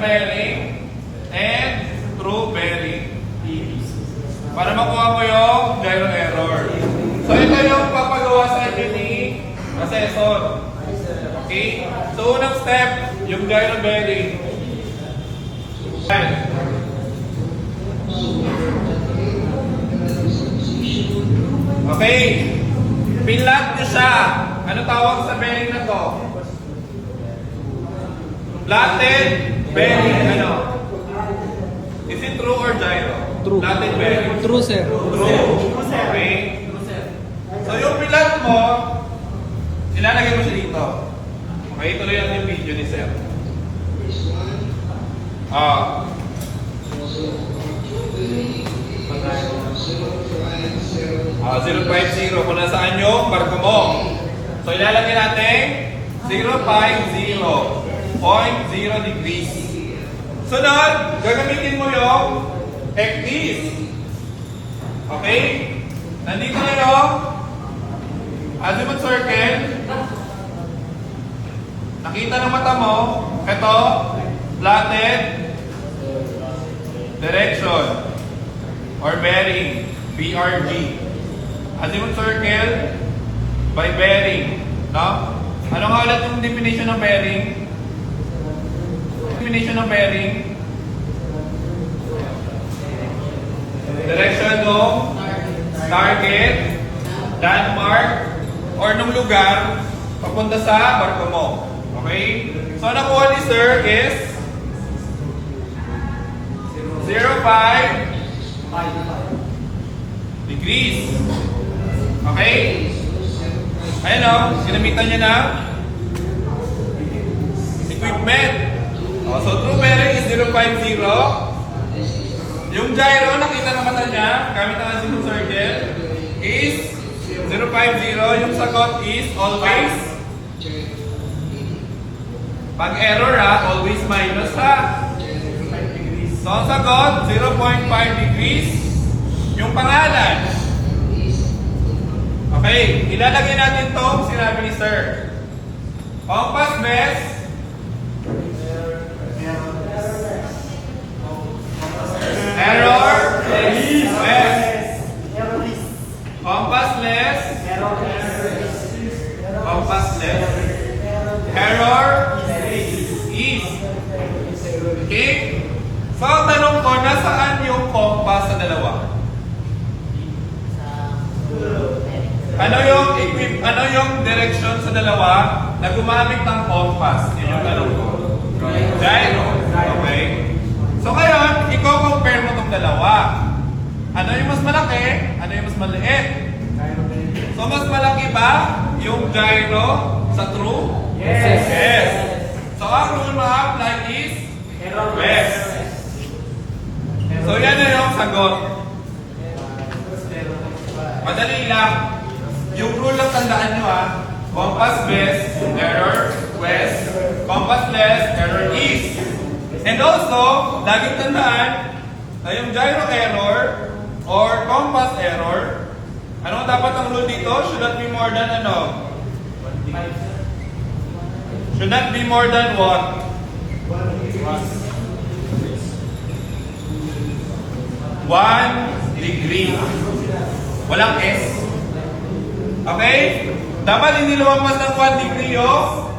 bearing and true bearing. Para makuha mo yung gyro error. So ito yung papagawa sa atin ni assessor. Okay? So unang step, yung gyro bearing. Okay. Pinlat nyo siya. Ano tawag sa bearing na to? Flatted bearing. Ano? Is it true or gyro? True. Flatted bearing. True, sir. True. Okay. So yung pinlat mo, ilalagay mo siya dito. Okay, tuloy natin yung video ni Sir. 050 kung nasaan yung barko mo. So ilalagay natin 050, 0.0 degrees. Sunod, gagamitin mo yung X. Okay? Nandito na yung azimuth circle. Nakita ng mata mo, ito, flatted direction or bearing, BRG. Azimuth circle by bearing. No? Ano nga ulit yung definition ng bearing? Definition ng bearing? Direction ng target, landmark, or nung lugar papunta sa barko mo. Okay? So, nakuha ni Sir is 0.5 degrees. Okay? Ayan o, ginamitan niya ng equipment. So, true bearing is 0.0. Yung gyro, nakita ng mata niya, gamit ang azimuth circle, is 0.0. Yung sagot is always, pag error always minus So, ang sagot, 0.5 degrees. Yung pangalan. Okay, ilalagay natin itong sinabi ni Sir. Compass best. Error west. Compassless. Compassless. Error east. Okay? So, ang tanong ko, nasaan yung compass sa dalawa? Ano yung direction sa dalawa na gumamit ng compass? Yun yung tanong ko. Gyro. Okay? So ngayon, i-compare mo itong dalawa. Ano yung mas malaki? Ano yung mas maliit? So mas malaki ba yung gyro sa true? Yes. Yes. So ang rule ma-apply is west. So yan na yung sagot. Madali lang. Yung rule lang tandaan nyo compass best, error west, compassless, error east. And also, laging tandaan na yung gyro error or compass error, ano dapat ang rule dito? Should not be more than ano? Should not be more than what? 1 degree. Walang S. Okay? Dapat hindi lumampas ng 1 degree of